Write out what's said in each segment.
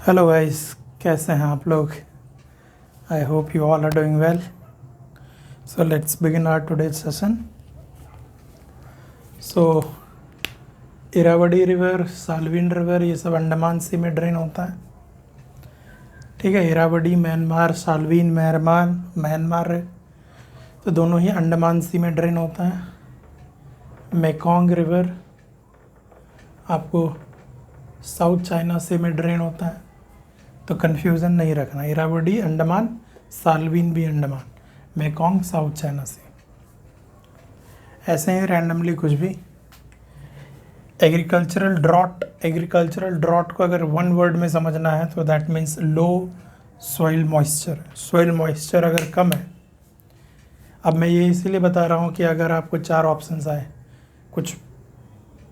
Hello guys, कैसे हैं आप लोग? I hope you all are doing well. So let's begin our today's session. So Irrawaddy river, Salween river, ये सब अंडमान सी में ड्रेन होता है. ठीक है, इरावदी म्यांमार, साल्विन म्यांमार है, तो दोनों ही अंडमान सी में ड्रेन होता है. मेकोंग रिवर आपको साउथ चाइना सी में ड्रेन होता है, तो कन्फ्यूज़न नहीं रखना. इरावदी अंडमान, साल्विन भी अंडमान, मेकोंग साउथ चाइना सी. ऐसे ही रैंडमली कुछ भी. एग्रीकल्चरल ड्रॉट को अगर वन वर्ड में समझना है तो that means low soil moisture. Soil moisture अगर कम है. अब मैं ये इसीलिए बता रहा हूँ कि अगर आपको चार ऑप्शंस आए, कुछ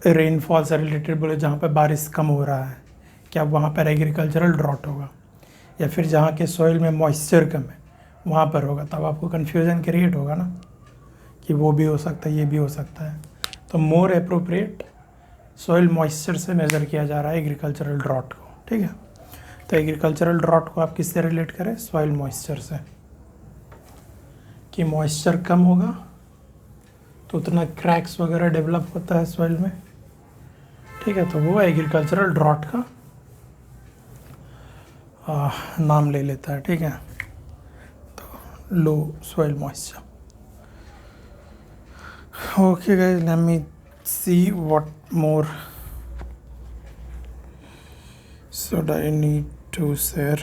रेनफॉल से रिलेटेड बोले जहाँ पर बारिश कम हो रहा है, क्या वहाँ पर एग्रीकल्चरल ड्रॉट होगा, या फिर जहाँ के सॉइल में मॉइस्चर कम है वहाँ पर होगा, तब आपको कन्फ्यूज़न क्रिएट होगा ना कि वो भी हो सकता है, ये भी हो सकता है. तो मोर अप्रोप्रिएट सॉइल मॉइस्चर से मेज़र किया जा रहा है एग्रीकल्चरल ड्रॉट को. ठीक है, तो एग्रीकल्चरल ड्रॉट को आप किससे रिलेट करें? सॉइल मॉइस्चर से, कि मॉइस्चर कम होगा तो उतना क्रैक्स वगैरह डेवलप होता है सॉइल में. ठीक है, तो वो एग्रीकल्चरल ड्रॉट का नाम ले लेता है. ठीक है, तो low soil moisture. Okay guys, let me see what more should I need to share.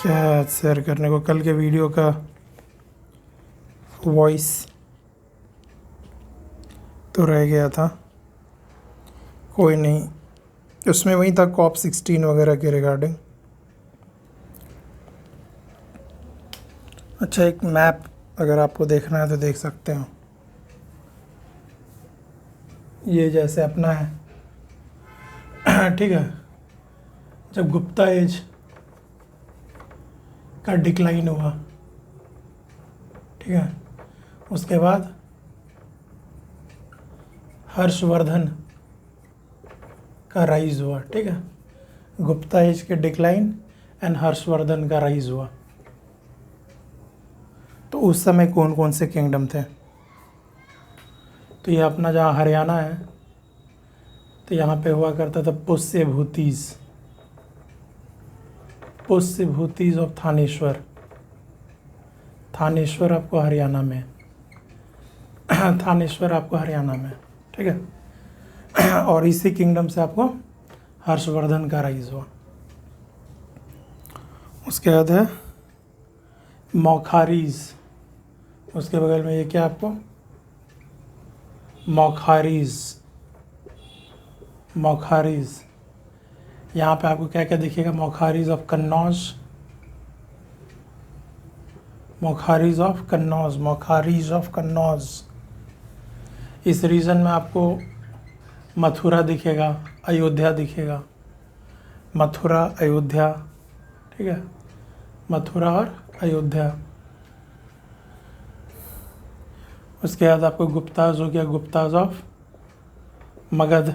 क्या शेयर करने को? कल के वीडियो का वॉइस तो रह गया था, कोई नहीं. उसमें वही था COP16 वगैरह के रिगार्डिंग. अच्छा, एक मैप अगर आपको देखना है तो देख सकते हो. ये जैसे अपना है. ठीक है, जब गुप्ता एज का डिक्लाइन हुआ, ठीक है, उसके बाद हर्षवर्धन का राइज हुआ. ठीक है, गुप्ता एज के डिक्लाइन एंड हर्षवर्धन का राइज हुआ. तो उस समय कौन कौन से किंगडम थे? तो ये अपना जहाँ हरियाणा है, तो यहाँ पे हुआ करता था पुष्य भूतीज ऑफ थानेश्वर. थानेश्वर आपको हरियाणा में. थानेश्वर आपको हरियाणा में. ठीक है, और इसी किंगडम से आपको हर्षवर्धन का राइज हुआ. उसके बाद है मौखारीज. उसके बगल में ये क्या आपको? मौखारीज. यहाँ पे आपको क्या क्या दिखेगा? मौखारीज ऑफ कन्नौज. इस रीजन में आपको मथुरा दिखेगा, अयोध्या दिखेगा. मथुरा, अयोध्या. ठीक है, मथुरा और अयोध्या. उसके बाद आपको गुप्ताज हो गया, गुप्ताज ऑफ मगध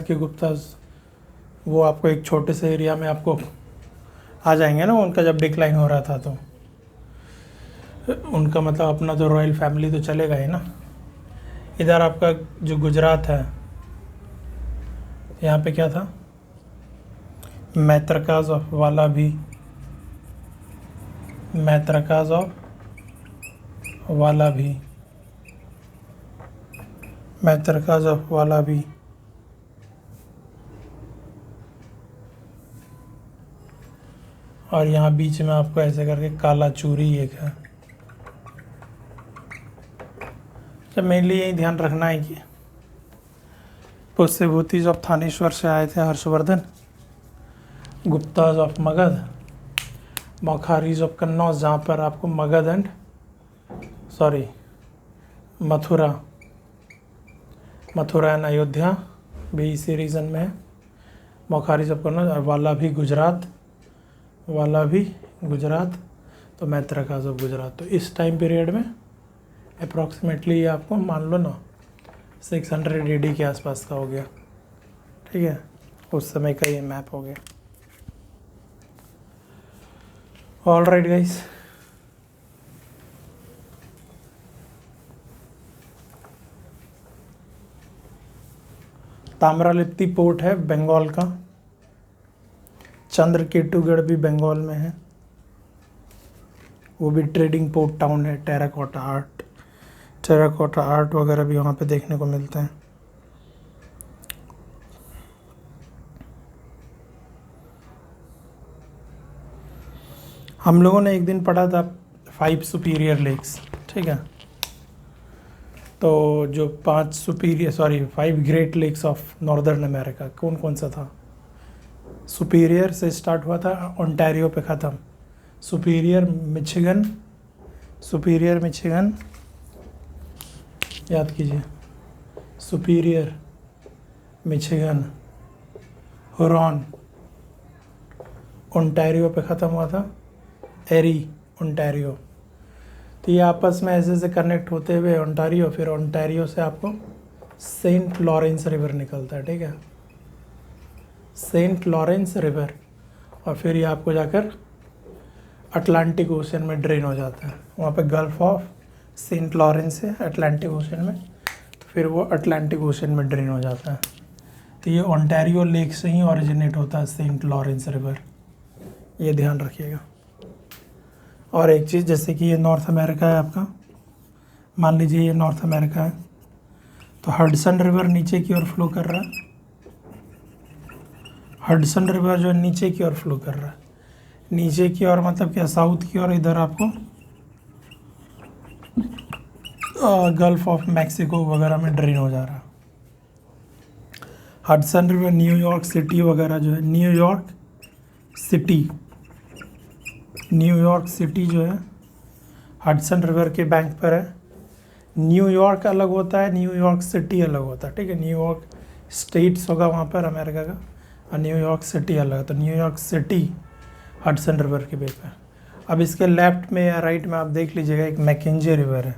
के गुप्ताज. वो आपको एक छोटे से एरिया में आपको आ जाएंगे ना. उनका जब डिक्लाइन हो रहा था तो उनका मतलब अपना तो रॉयल फैमिली तो चलेगा ही ना. इधर आपका जो गुजरात है, यहाँ पे क्या था? मैत्रकाज ऑफ वालाभी. और यहाँ बीच में आपको ऐसे करके कालाचूरी एक है. जब मेनली यही ध्यान रखना है कि पुष्यभूतिज ऑफ थानेश्वर से आए थे हर्षवर्धन, गुप्ताज ऑफ मगध, मौखारीज ऑफ कन्नौज, जहाँ पर आपको मथुरा एंड अयोध्या भी इसी रीजन में है. मौखारीज ऑफ कन्नौज और वालाभी गुजरात, तो मैत्रकाज ऑफ गुजरात. तो इस टाइम पीरियड में अप्रॉक्सीमेटली आपको मान लो ना 600 AD के आसपास का हो गया, ठीक है, उस समय का ये मैप हो गया। ऑल राइट गाइस, ताम्रालिप्ति पोर्ट है बंगाल का, चंद्रकेतुगढ़ भी बंगाल में है, वो भी ट्रेडिंग पोर्ट टाउन है। टेराकोटा आर्ट वगैरह भी वहाँ पे देखने को मिलते हैं। हम लोगों ने एक दिन पढ़ा था 5 सुपीरियर लेक्स, ठीक है, तो जो 5 great lakes of northern America, कौन कौन सा था? सुपीरियर से स्टार्ट हुआ था, ओंटारियो पे ख़त्म। सुपीरियर मिशिगन, याद कीजिए, सुपीरियर मिशिगन, हुरॉन, ओंटारियो पे ख़त्म हुआ था, एरी, ओंटारियो। तो ये आपस में ऐसे ऐसे कनेक्ट होते हुए ओंटारियो, फिर ओंटारियो से आपको सेंट लॉरेंस रिवर निकलता है, ठीक है, सेंट लॉरेंस रिवर, और फिर ये आपको जाकर अटलांटिक ओशन में ड्रेन हो जाता है। वहाँ पे गल्फ ऑफ सेंट लॉरेंस है अटलांटिक ओशन में, तो फिर वो अटलांटिक ओशन में ड्रेन हो जाता है। तो ये ओंटारियो लेक से ही ओरिजिनेट होता है सेंट लॉरेंस रिवर, ये ध्यान रखिएगा। और एक चीज़, जैसे कि ये नॉर्थ अमेरिका है आपका, मान लीजिए ये नॉर्थ अमेरिका है, तो हडसन रिवर नीचे की ओर फ्लो कर रहा है, हडसन रिवर जो है नीचे की ओर फ्लो कर रहा है, नीचे की ओर मतलब क्या, साउथ की ओर, इधर आपको गल्फ ऑफ मैक्सिको वगैरह में ड्रेन हो जा रहा है। हडसन रिवर न्यूयॉर्क सिटी वगैरह जो है, न्यूयॉर्क सिटी जो है हडसन रिवर के बैंक पर है। न्यूयॉर्क अलग होता है, न्यूयॉर्क सिटी अलग होता है, ठीक है, न्यूयॉर्क स्टेट्स होगा वहाँ पर अमेरिका का, और न्यूयॉर्क सिटी अलग है। तो न्यूयॉर्क सिटी हडसन रिवर के बेस पर। अब इसके लेफ्ट में या राइट में आप देख लीजिएगा एक मैकेंजे रिवर है,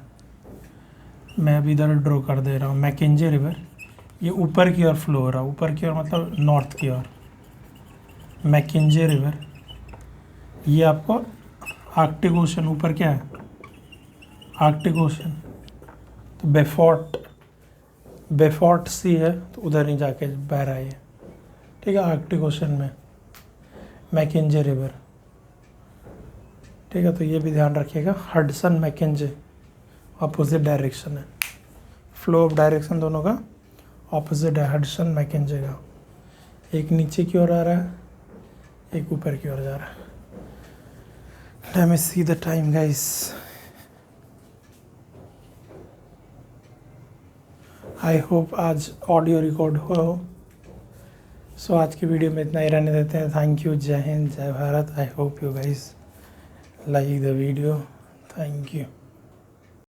मैं अभी इधर ड्रॉ कर दे रहा हूँ, मैकेंजे रिवर, ये ऊपर की ओर फ्लो हो रहा है, ऊपर की ओर मतलब नॉर्थ की ओर। मैकेंजे रिवर, ये आपको आर्कटिक ओशन, ऊपर क्या है, आर्कटिक ओशन, तो बेफोर्ट सी है, तो उधर ही जाके बह रहा है ये, ठीक है, आर्कटिक ओशन में मैकेंजे रिवर, ठीक है। तो ये भी ध्यान रखिएगा, हडसन मैकेंजे ऑपोजिट डायरेक्शन है, फ्लो ऑफ डायरेक्शन दोनों का ऑपोजिट है, हडसन मैकेंजे का, एक नीचे की ओर आ रहा है, एक ऊपर की ओर जा रहा है। Let me see the time guys, I hope आज ऑडियो रिकॉर्ड हो। सो आज की वीडियो में इतना ही रहने देते हैं। थैंक यू, जय हिंद, जय भारत। आई hope you guys like the video, thank you.